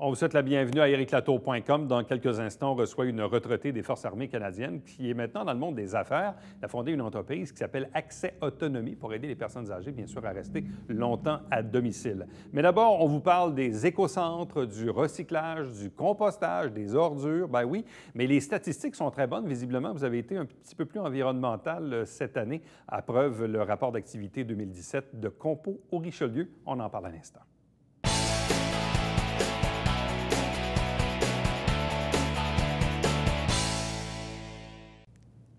On vous souhaite la bienvenue à ericlatour.com. Dans quelques instants, on reçoit une retraitée des Forces armées canadiennes qui est maintenant dans le monde des affaires. Elle a fondé une entreprise qui s'appelle Accès Autonomie pour aider les personnes âgées, bien sûr, à rester longtemps à domicile. Mais d'abord, on vous parle des écocentres, du recyclage, du compostage, des ordures. Ben oui, mais les statistiques sont très bonnes. Visiblement, vous avez été un petit peu plus environnemental cette année, à preuve le rapport d'activité 2017 de Compo au Richelieu. On en parle à l'instant.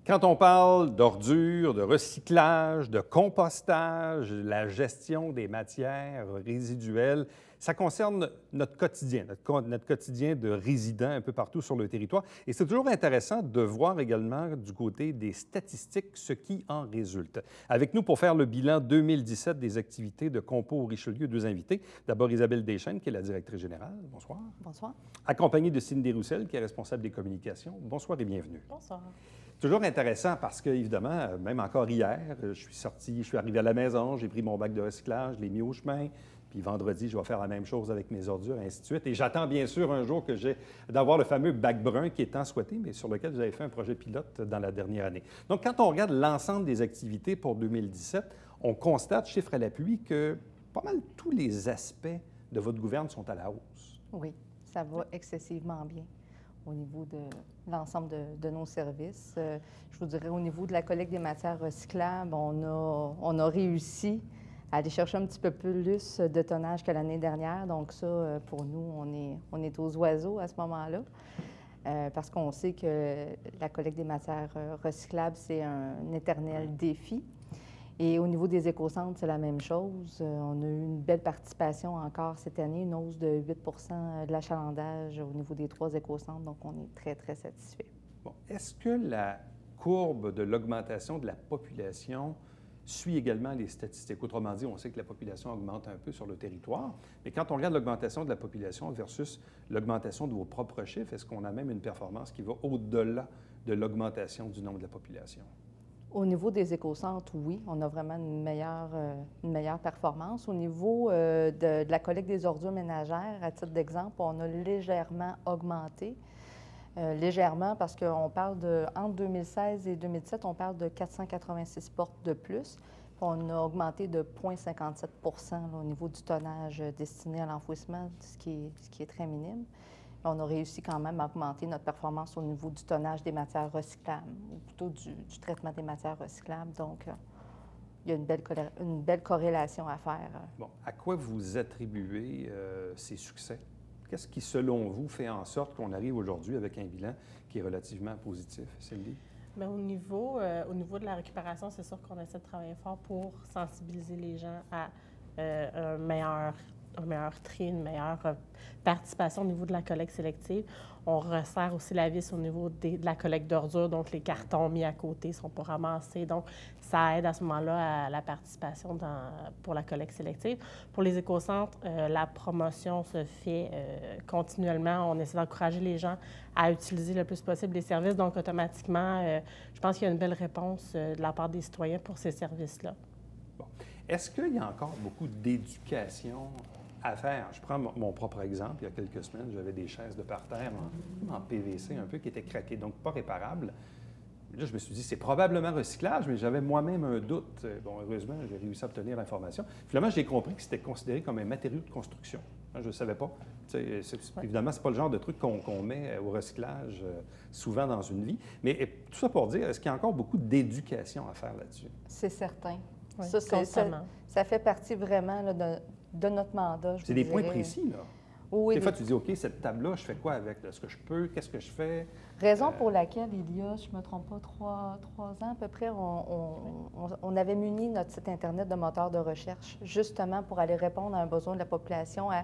Quand on parle d'ordures, de recyclage, de compostage, la gestion des matières résiduelles, ça concerne notre quotidien, notre quotidien de résidents un peu partout sur le territoire. Et c'est toujours intéressant de voir également du côté des statistiques ce qui en résulte. Avec nous pour faire le bilan 2017 des activités de Compo au Richelieu, deux invités. D'abord Isabelle Deschênes, qui est la directrice générale. Bonsoir. Bonsoir. Accompagnée de Cindy Roussel, qui est responsable des communications. Bonsoir et bienvenue. Bonsoir. Toujours intéressant parce que, évidemment, même encore hier, je suis arrivé à la maison, j'ai pris mon bac de recyclage, je l'ai mis au chemin, puis vendredi, je vais faire la même chose avec mes ordures, et ainsi de suite. Et j'attends bien sûr un jour d'avoir le fameux bac brun qui est tant souhaité, mais sur lequel vous avez fait un projet pilote dans la dernière année. Donc, quand on regarde l'ensemble des activités pour 2017, on constate, chiffre à l'appui, que pas mal tous les aspects de votre gouverne sont à la hausse. Oui, ça va excessivement bien au niveau de l'ensemble de nos services. Je vous dirais, au niveau de la collecte des matières recyclables, on a réussi à aller chercher un petit peu plus de tonnage que l'année dernière. Donc ça, pour nous, on est aux oiseaux à ce moment-là, parce qu'on sait que la collecte des matières recyclables, c'est un éternel défi. Et au niveau des écocentres, c'est la même chose. On a eu une belle participation encore cette année, une hausse de 8 de l'achalandage au niveau des 3 écocentres. Donc, on est très, très satisfait. Bon. Est-ce que la courbe de l'augmentation de la population suit également les statistiques? Autrement dit, on sait que la population augmente un peu sur le territoire, mais quand on regarde l'augmentation de la population versus l'augmentation de vos propres chiffres, est-ce qu'on a même une performance qui va au-delà de l'augmentation du nombre de la population? Au niveau des écocentres, oui, on a vraiment une meilleure performance. Au niveau de la collecte des ordures ménagères, à titre d'exemple, on a légèrement augmenté. Légèrement parce qu'on parle entre 2016 et 2017, on parle de 486 portes de plus. Puis on a augmenté de 0,57 au niveau du tonnage destiné à l'enfouissement, ce qui est très minime. On a réussi quand même à augmenter notre performance au niveau du tonnage des matières recyclables, ou plutôt du traitement des matières recyclables. Donc, il y a une belle corrélation à faire. Bon, à quoi vous attribuez ces succès? Qu'est-ce qui, selon vous, fait en sorte qu'on arrive aujourd'hui avec un bilan qui est relativement positif? Cindy? Bien, au niveau de la récupération, c'est sûr qu'on essaie de travailler fort pour sensibiliser les gens à un meilleur tri, une meilleure participation au niveau de la collecte sélective. On resserre aussi la vis au niveau de la collecte d'ordures, donc les cartons mis à côté ne sont pas ramassés. Donc, ça aide à ce moment-là à la participation pour la collecte sélective. Pour les écocentres, la promotion se fait continuellement. On essaie d'encourager les gens à utiliser le plus possible les services. Donc, automatiquement, je pense qu'il y a une belle réponse de la part des citoyens pour ces services-là. Bon. Est-ce qu'il y a encore beaucoup d'éducation à faire? Je prends mon propre exemple. Il y a quelques semaines, j'avais des chaises de parterre en PVC un peu qui étaient craquées, donc pas réparables. Là, je me suis dit, c'est probablement recyclage, mais j'avais moi-même un doute. Bon, heureusement, j'ai réussi à obtenir l'information. Finalement, j'ai compris que c'était considéré comme un matériau de construction. Je ne savais pas. Évidemment, ce n'est pas le genre de truc qu'on met au recyclage souvent dans une vie. Mais tout ça pour dire, est-ce qu'il y a encore beaucoup d'éducation à faire là-dessus? C'est certain. Oui, ça fait partie vraiment là, de notre mandat. C'est des points précis, là. Oui, des fois, tu dis, OK, cette table-là, je fais quoi avec? Est-ce que je peux? Qu'est-ce que je fais? Raison pour laquelle, il y a, je ne me trompe pas, 3 ans à peu près, on avait muni notre site Internet de moteurs de recherche, justement pour aller répondre à un besoin de la population, à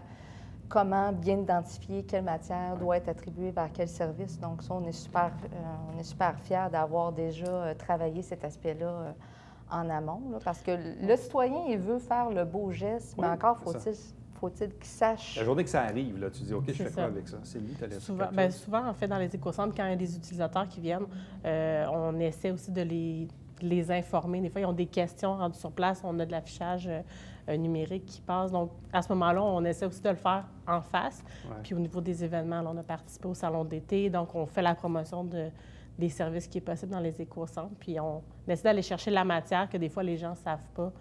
comment bien identifier quelle matière doit être attribuée vers quel service. Donc ça, on est super fiers d'avoir déjà travaillé cet aspect-là en amont, là, parce que le citoyen, il veut faire le beau geste, mais encore faut-il qu'il sache. La journée que ça arrive, là, tu dis, OK, je fais quoi avec ça? C'est lui, tu allais souvent, souvent, en fait, dans les écocentres, quand il y a des utilisateurs qui viennent, on essaie aussi de les les informer. Des fois, ils ont des questions rendues sur place. On a de l'affichage numérique qui passe. Donc, à ce moment-là, on essaie aussi de le faire en face. Ouais. Puis au niveau des événements, là, on a participé au salon d'été. Donc, on fait la promotion des services qui est possible dans les éco-centres. Puis on essaie d'aller chercher la matière que des fois, les gens ne savent pas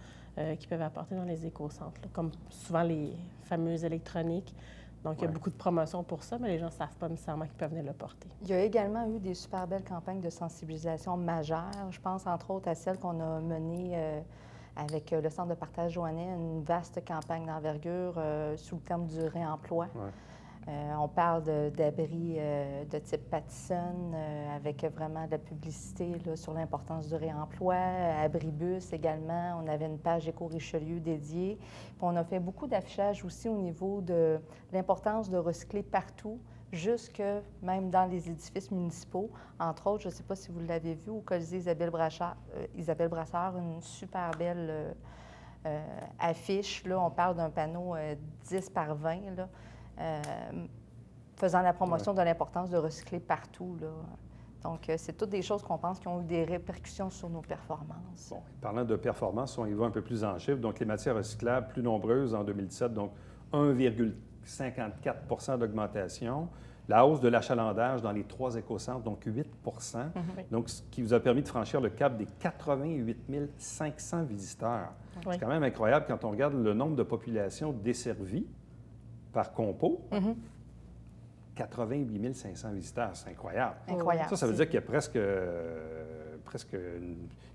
qu'ils peuvent apporter dans les éco-centres, là, comme souvent les fameuses électroniques. Donc, il y a beaucoup de promotions pour ça, mais les gens ne savent pas nécessairement qu'ils peuvent venir le porter. Il y a également eu des super belles campagnes de sensibilisation majeures. Je pense entre autres à celle qu'on a menée avec le Centre de partage Joannais, une vaste campagne d'envergure sous le terme du réemploi. Ouais. On parle d'abris de type Pattison avec vraiment de la publicité là, sur l'importance du réemploi. Abribus également, on avait une page Éco-Richelieu dédiée. Puis on a fait beaucoup d'affichage aussi au niveau de l'importance de recycler partout, jusque même dans les édifices municipaux. Entre autres, je ne sais pas si vous l'avez vu, au Colisée Isabelle Brassard, une super belle affiche. Là, on parle d'un panneau 10 par 20, là, faisant la promotion de l'importance de recycler partout, là. Donc, c'est toutes des choses qu'on pense qui ont eu des répercussions sur nos performances. Bon, parlant de performance, on y va un peu plus en chiffres. Donc, les matières recyclables plus nombreuses en 2017, donc 1,54 d'augmentation. La hausse de l'achalandage dans les 3 éco-centres, donc 8 donc ce qui vous a permis de franchir le cap des 88 500 visiteurs. Oui. C'est quand même incroyable quand on regarde le nombre de populations desservies par compo. 88 500 visiteurs, c'est incroyable. Incroyable. Ça veut dire qu'il y a presque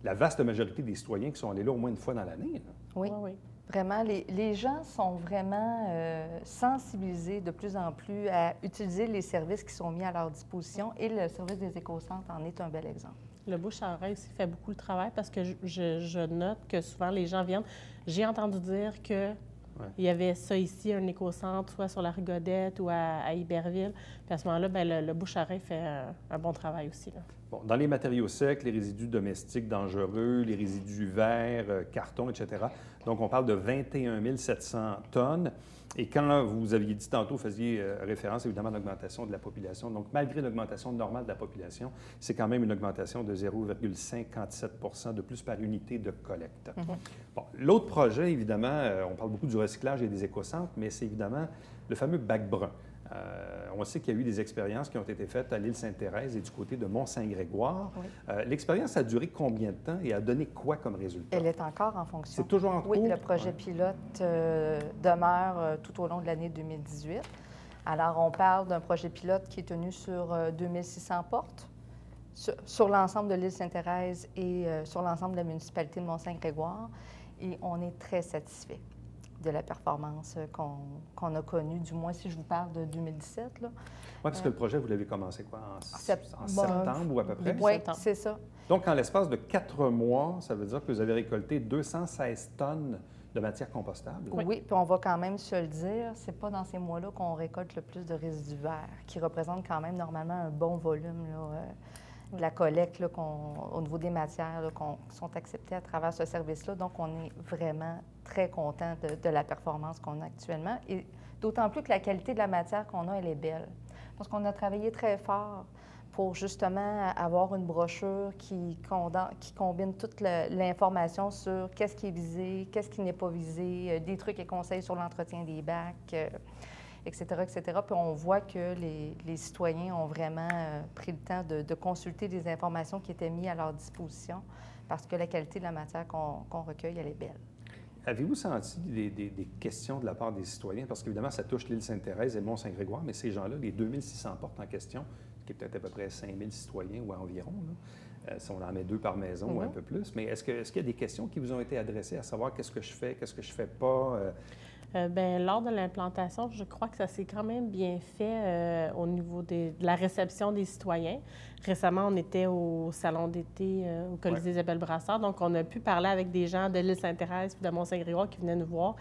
la vaste majorité des citoyens qui sont allés là au moins une fois dans l'année. Là. Oui. Oui, oui. Vraiment, les gens sont vraiment sensibilisés de plus en plus à utiliser les services qui sont mis à leur disposition et le service des éco-centres en est un bel exemple. Le bouche à oreille aussi fait beaucoup le travail parce que je note que souvent les gens viennent. J'ai entendu dire que il y avait ça ici, un éco-centre, soit sur la rue Godette ou à Iberville. Puis à ce moment-là, bien, le bouche à oreille fait un bon travail aussi, là. Bon, dans les matériaux secs, les résidus domestiques dangereux, les résidus verts, carton, etc. Donc, on parle de 21 700 tonnes. Et quand vous aviez dit tantôt, vous faisiez référence évidemment à l'augmentation de la population. Donc, malgré l'augmentation normale de la population, c'est quand même une augmentation de 0,57 de plus par unité de collecte. Bon, l'autre projet, évidemment, on parle beaucoup du recyclage et des éco-centres, mais c'est évidemment le fameux bac brun. On sait qu'il y a eu des expériences qui ont été faites à l'île Sainte-Thérèse et du côté de Mont-Saint-Grégoire. Oui. L'expérience a duré combien de temps et a donné quoi comme résultat? Elle est encore en fonction. C'est toujours en cours? Oui, le projet pilote demeure tout au long de l'année 2018. Alors, on parle d'un projet pilote qui est tenu sur 2600 portes sur l'ensemble de l'île Sainte-Thérèse et sur l'ensemble de la municipalité de Mont-Saint-Grégoire. Et on est très satisfait de la performance qu'on a connue, du moins si je vous parle de 2017. Oui, parce que le projet, vous l'avez commencé quoi, en septembre ou à peu près? Oui, c'est ça. Donc, en l'espace de 4 mois, ça veut dire que vous avez récolté 216 tonnes de matière compostable? Oui, puis on va quand même se le dire, c'est pas dans ces mois-là qu'on récolte le plus de résidus verts, qui représentent quand même normalement un bon volume là, de la collecte là, au niveau des matières là, qui sont acceptées à travers ce service-là. Donc, on est vraiment très content de la performance qu'on a actuellement. Et d'autant plus que la qualité de la matière qu'on a, elle est belle. Parce qu'on a travaillé très fort pour justement avoir une brochure qui combine toute l'information sur qu'est-ce qui est visé, qu'est-ce qui n'est pas visé, des trucs et conseils sur l'entretien des bacs, etc., etc. Puis on voit que les citoyens ont vraiment pris le temps de consulter des informations qui étaient mises à leur disposition parce que la qualité de la matière qu'on recueille, elle est belle. Avez-vous senti des questions de la part des citoyens? Parce qu'évidemment, ça touche l'île Sainte-Thérèse et Mont-Saint-Grégoire, mais ces gens-là, les 2600 portes en question, qui est peut-être à peu près 5000 citoyens ou environ, là, si on en met 2 par maison ou un peu plus, mais est-ce qu'il y a des questions qui vous ont été adressées à savoir qu'est-ce que je fais, qu'est-ce que je fais pas? Bien, lors de l'implantation, je crois que ça s'est quand même bien fait au niveau de la réception des citoyens. Récemment, on était au salon d'été au Colisée Isabelle Brassard, donc on a pu parler avec des gens de l'île Sainte-Thérèse et de Mont-Saint-Grégoire qui venaient nous voir.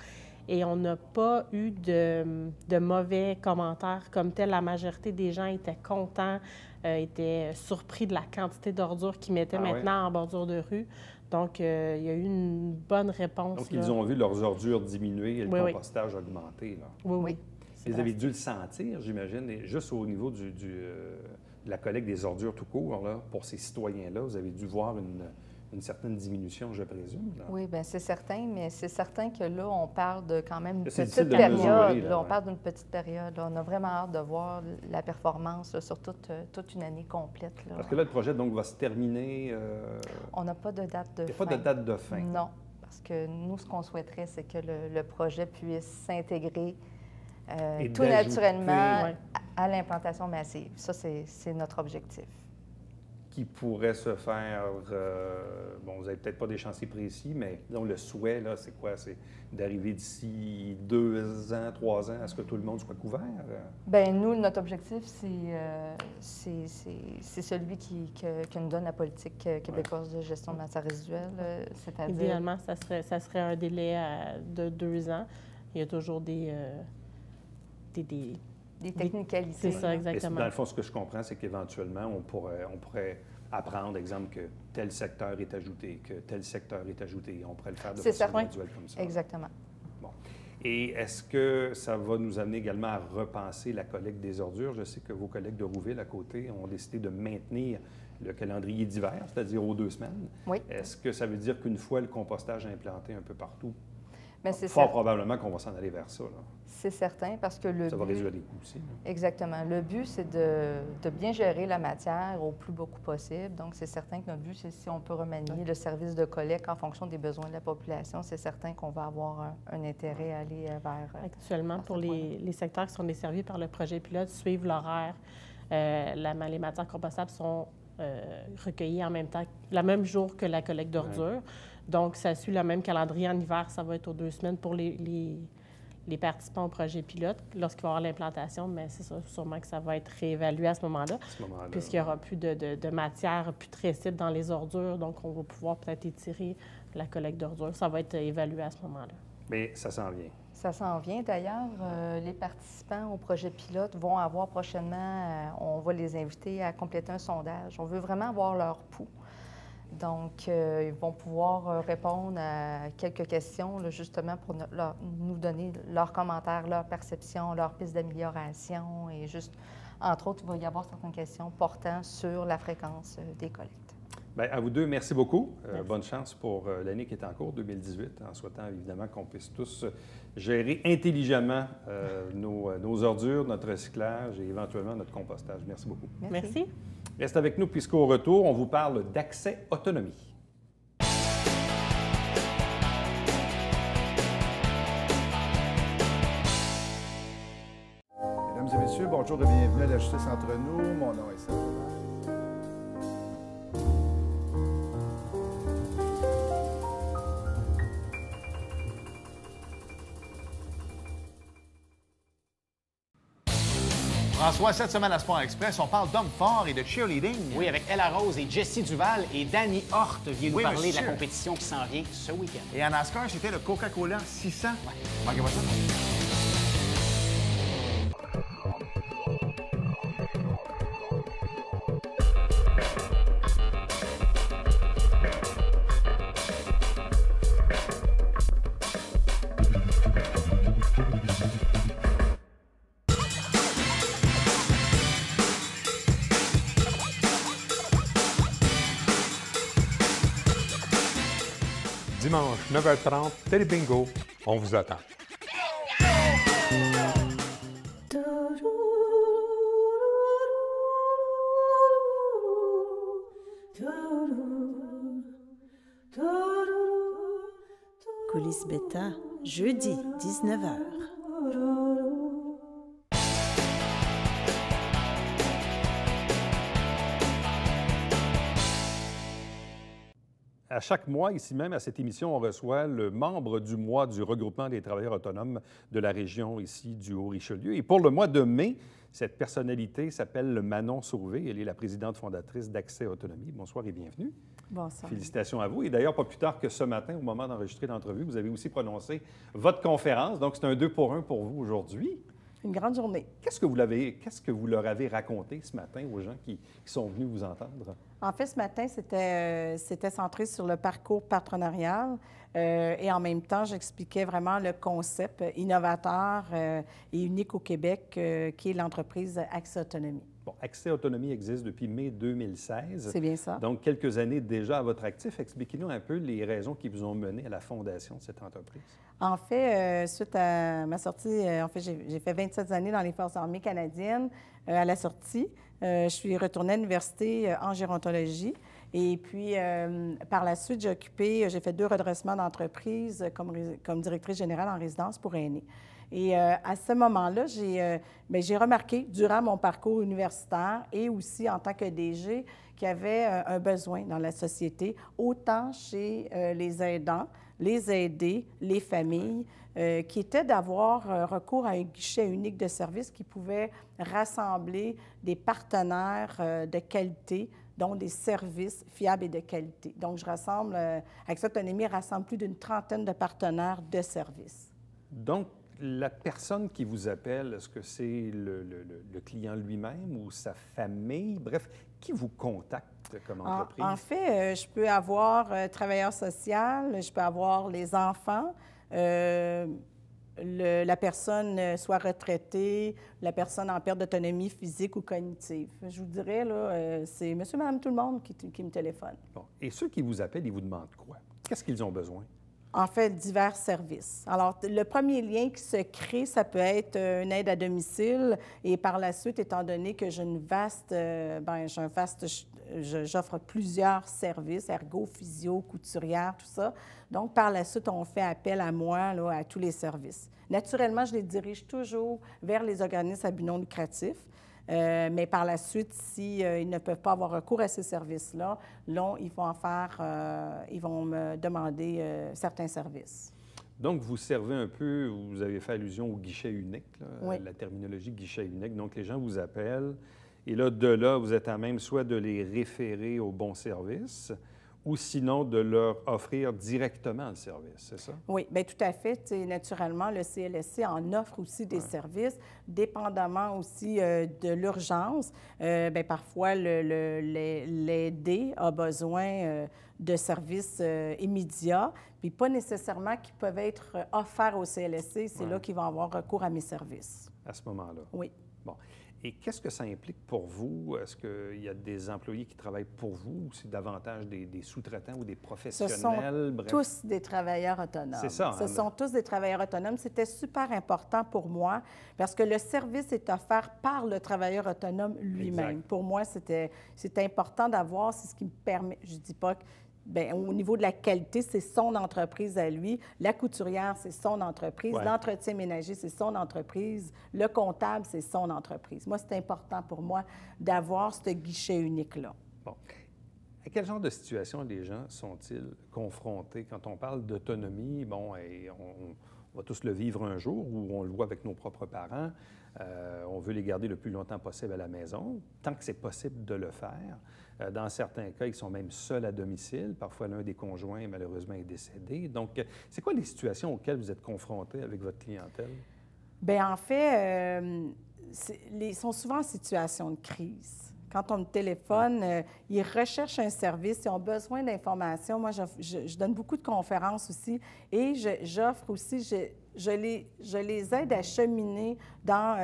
Et on n'a pas eu de mauvais commentaires comme tel. La majorité des gens étaient contents, étaient surpris de la quantité d'ordures qu'ils mettaient maintenant en bordure de rue. Donc, il y a eu une bonne réponse. Donc, ils ont vu leurs ordures diminuer et le compostage augmenter. Là. Oui. Vous avez dû le sentir, j'imagine, juste au niveau de la collecte des ordures tout court, là, pour ces citoyens-là, vous avez dû voir une certaine diminution, je présume. Là. Oui, bien c'est certain, mais c'est certain que là, on parle de quand même une difficile petite de période. mesurer, là, On ouais. parle d'une petite période. Là. On a vraiment hâte de voir la performance là, sur toute une année complète. Là. Parce que là, le projet donc, va se terminer. On n'a pas de date de fin. Il n'y a pas de date de fin. Non, parce que nous, ce qu'on souhaiterait, c'est que le projet puisse s'intégrer tout naturellement Ouais. à l'implantation massive. Ça, c'est notre objectif. Qui pourrait se faire, bon, vous n'avez peut-être pas d'échéancier précis, mais disons, le souhait, là, c'est quoi? C'est d'arriver d'ici 2 ans, 3 ans, à ce que tout le monde soit couvert? Bien, nous, notre objectif, c'est celui que nous donne la politique québécoise de gestion de matières résiduelles, c'est-à-dire... Idéalement, ça serait un délai de 2 ans. Il y a toujours des technicalités. C'est ça, là. exactement. Dans le fond, ce que je comprends, c'est qu'éventuellement, on pourrait apprendre, exemple, que tel secteur est ajouté, que tel secteur est ajouté. On pourrait le faire de C'est façon certain. graduelle comme ça. Exactement. Bon. Et est-ce que ça va nous amener également à repenser la collecte des ordures? Je sais que vos collègues de Rouville, à côté, ont décidé de maintenir le calendrier d'hiver, c'est-à-dire aux 2 semaines. Oui. Est-ce que ça veut dire qu'une fois le compostage implanté un peu partout, Mais c'est fort cer- probablement qu'on va s'en aller vers ça, là. c'est certain, parce que le Ça va but... réduire les coûts aussi, là. Exactement. Le but, c'est de bien gérer la matière au plus beaucoup possible. Donc, c'est certain que notre but, c'est si on peut remanier le service de collecte en fonction des besoins de la population, c'est certain qu'on va avoir un intérêt à aller vers... Actuellement, à ce pour les secteurs qui sont desservis par le projet pilote, suivent l'horaire. Les matières compostables sont recueillies en même temps, le même jour que la collecte d'ordures. Donc, ça suit le même calendrier. En hiver, ça va être aux 2 semaines pour les participants au projet pilote lorsqu'il va y avoir l'implantation, mais c'est ça, sûrement que ça va être réévalué à ce moment-là, À ce moment-là. puisqu'il n'y aura plus de matière putrescible dans les ordures. Donc, on va pouvoir peut-être étirer la collecte d'ordures. Ça va être évalué à ce moment-là. Mais ça s'en vient. Ça s'en vient. D'ailleurs, les participants au projet pilote vont avoir prochainement, on va les inviter à compléter un sondage. On veut vraiment avoir leur pouls. Donc, ils vont pouvoir répondre à quelques questions, là, justement, pour nous donner leurs commentaires, leurs perceptions, leurs pistes d'amélioration. Et juste, entre autres, il va y avoir certaines questions portant sur la fréquence des collectes. Bien, à vous deux, merci beaucoup. Merci. Bonne chance pour l'année qui est en cours, 2018, en souhaitant évidemment qu'on puisse tous gérer intelligemment nos ordures, notre recyclage et éventuellement notre compostage. Merci beaucoup. Merci. Reste avec nous puisqu'au retour, on vous parle d'accès autonomie. Mesdames et messieurs, bonjour et bienvenue à la Justice entre nous. Mon nom est Serge. François, cette semaine à Sport Express, on parle d'hommes forts et de cheerleading. Oui, avec Ella Rose et Jessie Duval et Danny Hort viennent Oui, nous parler de monsieur. la compétition qui s'en vient ce week-end. Et en NASCAR, c'était le Coca-Cola 600. Manquez pas ça. Dimanche, 9h30, Télé Bingo, on vous attend. Coulisses Bêta, jeudi, 19h. À chaque mois, ici même, à cette émission, on reçoit le membre du mois du regroupement des travailleurs autonomes de la région ici du Haut-Richelieu. Et pour le mois de mai, cette personnalité s'appelle Manon Sauvé. Elle est la présidente fondatrice d'Accès Autonomie. Bonsoir et bienvenue. Bonsoir. Félicitations à vous. Et d'ailleurs, pas plus tard que ce matin, au moment d'enregistrer l'entrevue, vous avez aussi prononcé votre conférence. Donc, c'est un 2 pour 1 pour vous aujourd'hui. Une grande journée. Qu'est-ce que vous leur avez raconté ce matin aux gens qui sont venus vous entendre? En fait, ce matin, c'était centré sur le parcours partenarial et en même temps, j'expliquais vraiment le concept innovateur et unique au Québec qui est l'entreprise Accès Autonomie. Bon, Accès Autonomie existe depuis mai 2016. C'est bien ça. Donc, quelques années déjà à votre actif. Expliquez-nous un peu les raisons qui vous ont mené à la fondation de cette entreprise. En fait, suite à ma sortie, en fait, j'ai fait 27 années dans les Forces armées canadiennes. À la sortie, je suis retournée à l'université en gérontologie. Et puis, par la suite, j'ai fait 2 redressements d'entreprise comme directrice générale en résidence pour aînés. Et à ce moment-là, j'ai remarqué, durant mon parcours universitaire et aussi en tant que DG, qu'il y avait un besoin dans la société, autant chez les aidants, les aidés, les familles, qui était d'avoir recours à un guichet unique de services qui pouvait rassembler des partenaires de qualité, dont des services fiables et de qualité. Donc, Accès Autonomie rassemble plus d'une trentaine de partenaires de services. Donc, la personne qui vous appelle, est-ce que c'est le client lui-même ou sa famille? Bref, qui vous contacte comme entreprise? En fait, je peux avoir travailleur social, je peux avoir les enfants, la personne soit retraitée, la personne en perte d'autonomie physique ou cognitive. Je vous dirais, là, c'est monsieur, madame, tout le monde qui me téléphone. Bon. Et ceux qui vous appellent, ils vous demandent quoi? Qu'est-ce qu'ils ont besoin? En fait, divers services. Alors, le premier lien qui se crée, ça peut être une aide à domicile. Et par la suite, étant donné que j'offre plusieurs services, ergo, physio, couturière, tout ça. Donc, par la suite, on fait appel à moi, là, à tous les services. Naturellement, je les dirige toujours vers les organismes à but non lucratif. Mais par la suite, s'ils ne peuvent pas avoir recours à ces services-là, là, ils vont me demander certains services. Donc, vous servez un peu, vous avez fait allusion au guichet unique, là, oui. La terminologie guichet unique. Donc, les gens vous appellent et là, de là, vous êtes à même soit de les référer au bon service ou sinon de leur offrir directement le service, c'est ça? Oui, bien tout à fait. Naturellement, le CLSC en offre aussi des services, dépendamment aussi de l'urgence. Bien, parfois, l'aidé a besoin de services immédiats, puis pas nécessairement qui peuvent être offerts au CLSC. C'est là qu'ils vont avoir recours à mes services. À ce moment-là? Oui. Bon. Et qu'est-ce que ça implique pour vous? Est-ce qu'il y a des employés qui travaillent pour vous ou c'est davantage des sous-traitants ou des professionnels? Ce sont tous des travailleurs autonomes. C'est ça. Ce sont tous des travailleurs autonomes. C'était super important pour moi parce que le service est offert par le travailleur autonome lui-même. Pour moi, c'était important d'avoir, c'est ce qui me permet, je ne dis pas que bien, au niveau de la qualité, c'est son entreprise à lui. La couturière, c'est son entreprise. Ouais. L'entretien ménager, c'est son entreprise. Le comptable, c'est son entreprise. Moi, c'est important pour moi d'avoir ce guichet unique-là. Bon. À quel genre de situation les gens sont-ils confrontés? Quand on parle d'autonomie, bon, et on va tous le vivre un jour, ou on le voit avec nos propres parents. On veut les garder le plus longtemps possible à la maison, tant que c'est possible de le faire. Dans certains cas, ils sont même seuls à domicile. Parfois, l'un des conjoints, malheureusement, est décédé. Donc, c'est quoi les situations auxquelles vous êtes confrontés avec votre clientèle? Bien, en fait, ils sont souvent en situation de crise. Quand on me téléphone, ils recherchent un service, ils ont besoin d'informations. Moi, je donne beaucoup de conférences aussi et j'offre aussi, je les aide à cheminer dans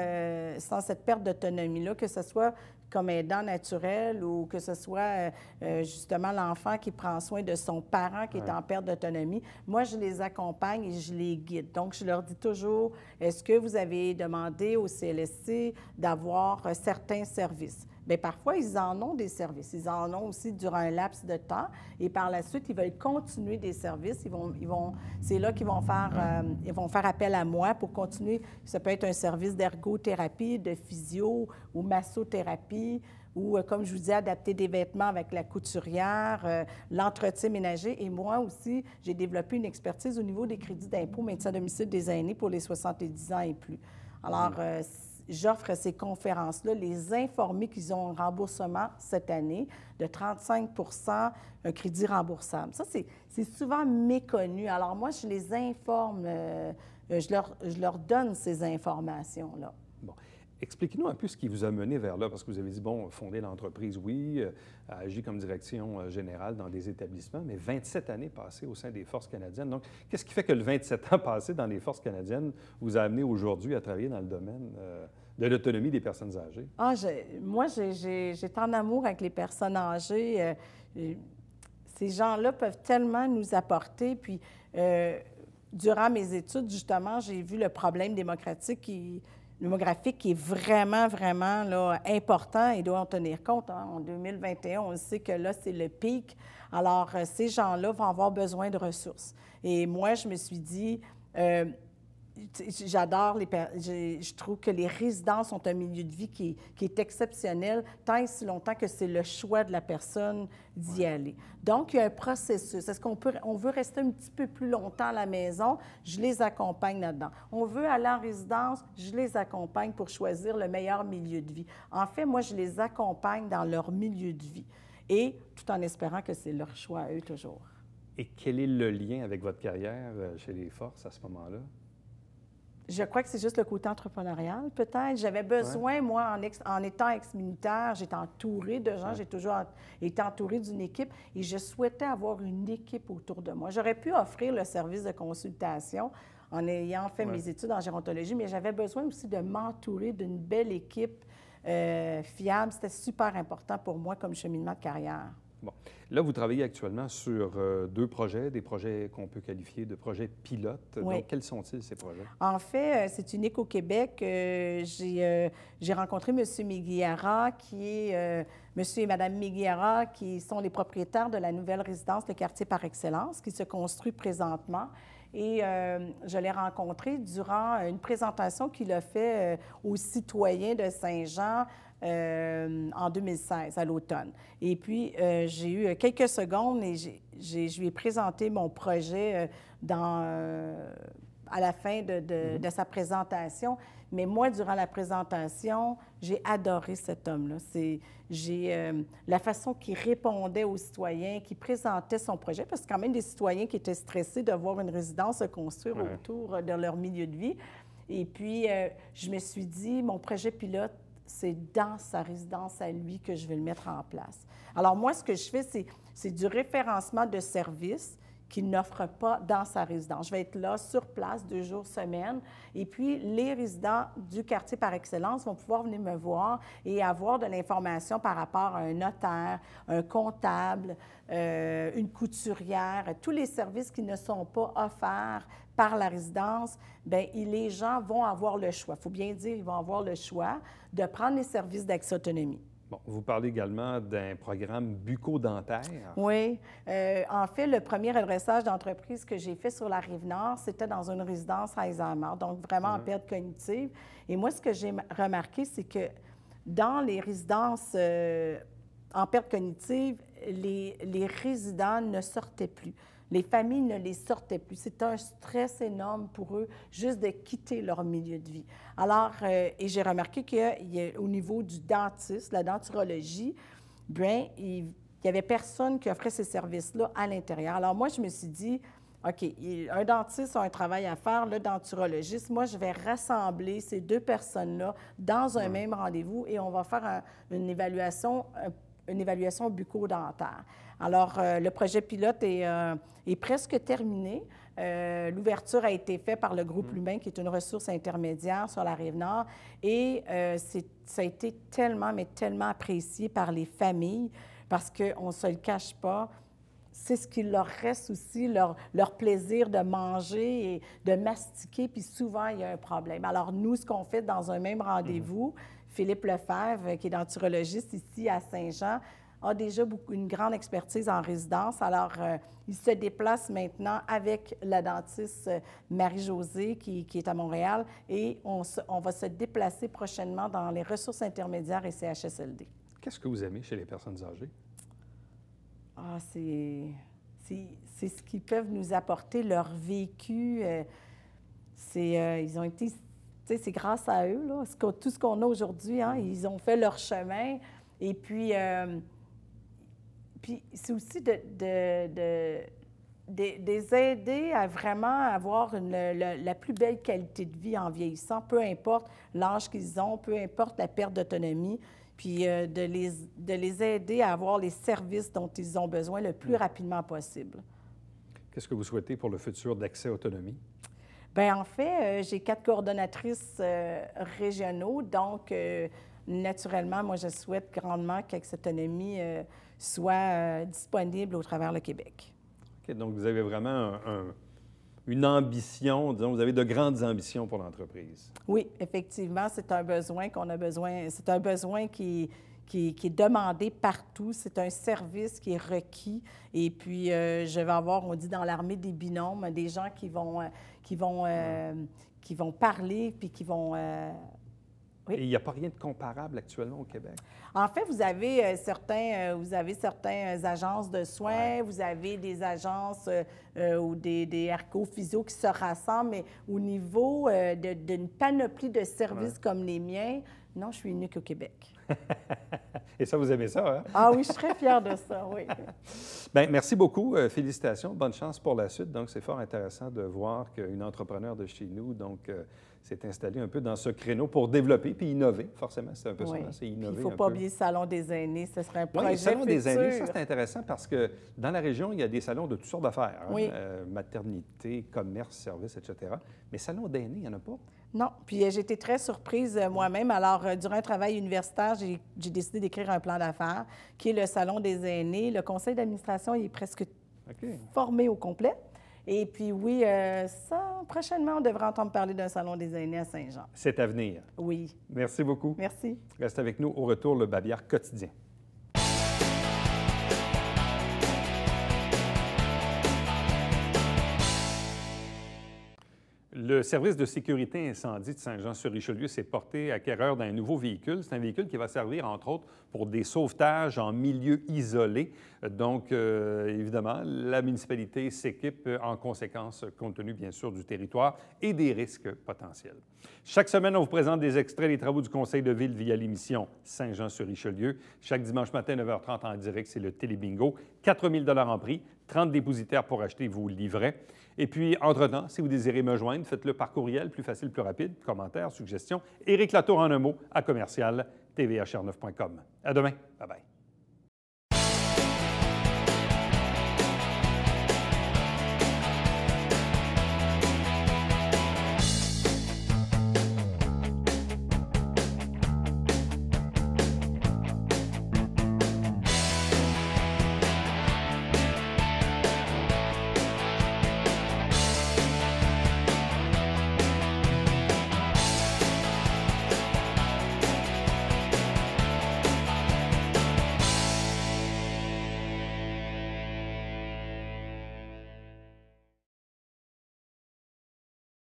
cette perte d'autonomie-là, que ce soit comme aidant naturel ou que ce soit justement l'enfant qui prend soin de son parent qui est en perte d'autonomie. Moi, je les accompagne et je les guide. Donc, je leur dis toujours, est-ce que vous avez demandé au CLSC d'avoir certains services? Bien, parfois, ils en ont des services. Ils en ont aussi durant un laps de temps. Et par la suite, ils veulent continuer des services. C'est là qu'ils vont faire appel à moi pour continuer. Ça peut être un service d'ergothérapie, de physio ou massothérapie, ou, comme je vous dis, adapter des vêtements avec la couturière, l'entretien ménager. Et moi aussi, j'ai développé une expertise au niveau des crédits d'impôt maintien à domicile des aînés pour les 70 ans et plus. Alors, j'offre ces conférences-là, les informer qu'ils ont un remboursement cette année de 35 % un crédit remboursable. Ça, c'est souvent méconnu. Alors moi, je les informe, je leur donne ces informations-là. Bon. Expliquez-nous un peu ce qui vous a mené vers là, parce que vous avez dit, bon, fonder l'entreprise, oui, agir comme direction générale dans des établissements, mais 27 années passées au sein des Forces canadiennes. Donc, qu'est-ce qui fait que le 27 ans passé dans les Forces canadiennes vous a amené aujourd'hui à travailler dans le domaine de l'autonomie des personnes âgées? Ah, moi, j'étais en amour avec les personnes âgées. Ces gens-là peuvent tellement nous apporter. Puis, durant mes études, justement, j'ai vu le problème démographique qui est vraiment, vraiment là, important et doit en tenir compte. Hein. En 2021, on sait que là, c'est le pic. Alors, ces gens-là vont avoir besoin de ressources. Et moi, je me suis dit, je trouve que les résidences sont un milieu de vie qui est exceptionnel, tant et si longtemps que c'est le choix de la personne d'y aller. Donc, il y a un processus. Est-ce on veut rester un petit peu plus longtemps à la maison? Je les accompagne là-dedans. On veut aller en résidence? Je les accompagne pour choisir le meilleur milieu de vie. En fait, moi, je les accompagne dans leur milieu de vie, et tout en espérant que c'est leur choix à eux toujours. Et quel est le lien avec votre carrière chez les Forces à ce moment-là? Je crois que c'est juste le côté entrepreneurial, peut-être. J'avais besoin, moi, en étant ex-militaire, j'étais entourée de gens, j'ai toujours été entourée d'une équipe, et je souhaitais avoir une équipe autour de moi. J'aurais pu offrir le service de consultation en ayant fait mes études en gérontologie, mais j'avais besoin aussi de m'entourer d'une belle équipe fiable. C'était super important pour moi comme cheminement de carrière. Bon. Là, vous travaillez actuellement sur deux projets, des projets qu'on peut qualifier de projets pilotes. Oui. Donc, quels sont-ils, ces projets? En fait, c'est unique au Québec. J'ai rencontré M. Miguiara, qui est M. et Mme Miguiara, qui sont les propriétaires de la nouvelle résidence de quartier par excellence, qui se construit présentement. Et je l'ai rencontré durant une présentation qu'il a faite aux citoyens de Saint-Jean en 2016, à l'automne. Et puis, j'ai eu quelques secondes et je lui ai présenté mon projet à la fin de sa présentation. Mais moi, durant la présentation, j'ai adoré cet homme-là. La façon qu'il répondait aux citoyens, qu'il présentait son projet, parce que quand même des citoyens qui étaient stressés de voir une résidence se construire autour de leur milieu de vie. Et puis, je me suis dit, mon projet pilote, c'est dans sa résidence à lui que je vais le mettre en place. Alors moi, ce que je fais, c'est du référencement de services qu'il n'offre pas dans sa résidence. Je vais être là, sur place, 2 jours semaine. Et puis, les résidents du quartier par excellence vont pouvoir venir me voir et avoir de l'information par rapport à un notaire, un comptable, une couturière, tous les services qui ne sont pas offerts par la résidence. Bien, les gens vont avoir le choix. Il faut bien dire, ils vont avoir le choix de prendre les services d'accès autonomie. Bon, vous parlez également d'un programme bucco-dentaire. Oui. En fait, le premier adressage d'entreprise que j'ai fait sur la Rive-Nord, c'était dans une résidence Alzheimer, donc vraiment en perte cognitive. Et moi, ce que j'ai remarqué, c'est que dans les résidences en perte cognitive, les résidents ne sortaient plus. Les familles ne les sortaient plus. C'était un stress énorme pour eux juste de quitter leur milieu de vie. Alors, et j'ai remarqué qu'au niveau du dentiste, la denturologie, bien, il n'y avait personne qui offrait ces services-là à l'intérieur. Alors moi, je me suis dit, OK, un dentiste a un travail à faire, le denturologiste, moi, je vais rassembler ces deux personnes-là dans un même rendez-vous et on va faire une évaluation bucco-dentaire. Alors, le projet pilote est presque terminé. L'ouverture a été faite par le groupe Lumin, qui est une ressource intermédiaire sur la Rive-Nord. Et ça a été tellement, mais tellement apprécié par les familles parce qu'on ne se le cache pas. C'est ce qui leur reste aussi, leur plaisir de manger et de mastiquer, puis souvent, il y a un problème. Alors, nous, ce qu'on fait dans un même rendez-vous, Philippe Lefebvre, qui est denturologiste ici à Saint-Jean, a déjà une grande expertise en résidence. Alors, il se déplace maintenant avec la dentiste Marie-Josée, qui est à Montréal, et on va se déplacer prochainement dans les ressources intermédiaires et CHSLD. Qu'est-ce que vous aimez chez les personnes âgées? Ah, c'est ce qu'ils peuvent nous apporter, leur vécu. Ils ont été... c'est grâce à eux, là, tout ce qu'on a aujourd'hui. Hein, ils ont fait leur chemin. Et puis, c'est aussi de les aider à vraiment avoir la plus belle qualité de vie en vieillissant, peu importe l'âge qu'ils ont, peu importe la perte d'autonomie, puis de les aider à avoir les services dont ils ont besoin le plus rapidement possible. Qu'est-ce que vous souhaitez pour le futur d'accès autonomie? Bien, en fait, j'ai 4 coordonnatrices régionaux, donc naturellement, moi, je souhaite grandement que cette autonomie soit disponible au travers le Québec. OK, donc, vous avez vraiment une ambition, disons, vous avez de grandes ambitions pour l'entreprise. Oui, effectivement, c'est un besoin qu'on a besoin, c'est un besoin qui est demandé partout. C'est un service qui est requis. Et puis, je vais avoir, on dit dans l'armée des binômes, des gens qui vont parler, puis qui vont... Oui. Et il n'y a pas rien de comparable actuellement au Québec? En fait, vous avez certaines agences de soins, vous avez des agences ou des ergo-physio qui se rassemblent, mais au niveau d'une panoplie de services comme les miens, non, je suis unique au Québec. Et ça, vous aimez ça, hein? Ah oui, je suis très fière de ça, oui. Bien, merci beaucoup. Félicitations. Bonne chance pour la suite. Donc, c'est fort intéressant de voir qu'une entrepreneure de chez nous, donc, s'est installée un peu dans ce créneau pour développer puis innover. Forcément, c'est un peu ça, c'est innover. Il ne faut pas oublier le Salon des aînés. Ce serait un projet le Salon des futur. aînés, ça, c'est intéressant parce que dans la région, il y a des salons de toutes sortes d'affaires. Hein? Oui. Maternité, commerce, services, etc. Mais salon d'aînés, il n'y en a pas. Non. Puis j'ai été très surprise moi-même. Alors, durant un travail universitaire, j'ai décidé d'écrire un plan d'affaires qui est le Salon des aînés. Le conseil d'administration il est presque formé au complet. Et puis oui, prochainement, on devrait entendre parler d'un Salon des aînés à Saint-Jean. C'est à venir. Oui. Merci beaucoup. Merci. Reste avec nous. Au retour, le Bavière quotidien. Le service de sécurité incendie de Saint-Jean-sur-Richelieu s'est porté acquéreur d'un nouveau véhicule. C'est un véhicule qui va servir, entre autres, pour des sauvetages en milieu isolé. Donc, évidemment, la municipalité s'équipe en conséquence, compte tenu, bien sûr, du territoire et des risques potentiels. Chaque semaine, on vous présente des extraits des travaux du Conseil de ville via l'émission Saint-Jean-sur-Richelieu. Chaque dimanche matin, 9h30 en direct, c'est le Télébingo. 4 000 $ en prix, 30 dépositaires pour acheter vos livrets. Et puis, entre-temps, si vous désirez me joindre, faites-le par courriel, plus facile, plus rapide, commentaires, suggestions. Éric Latour en un mot à commercial tvhr9.com. À demain. Bye-bye.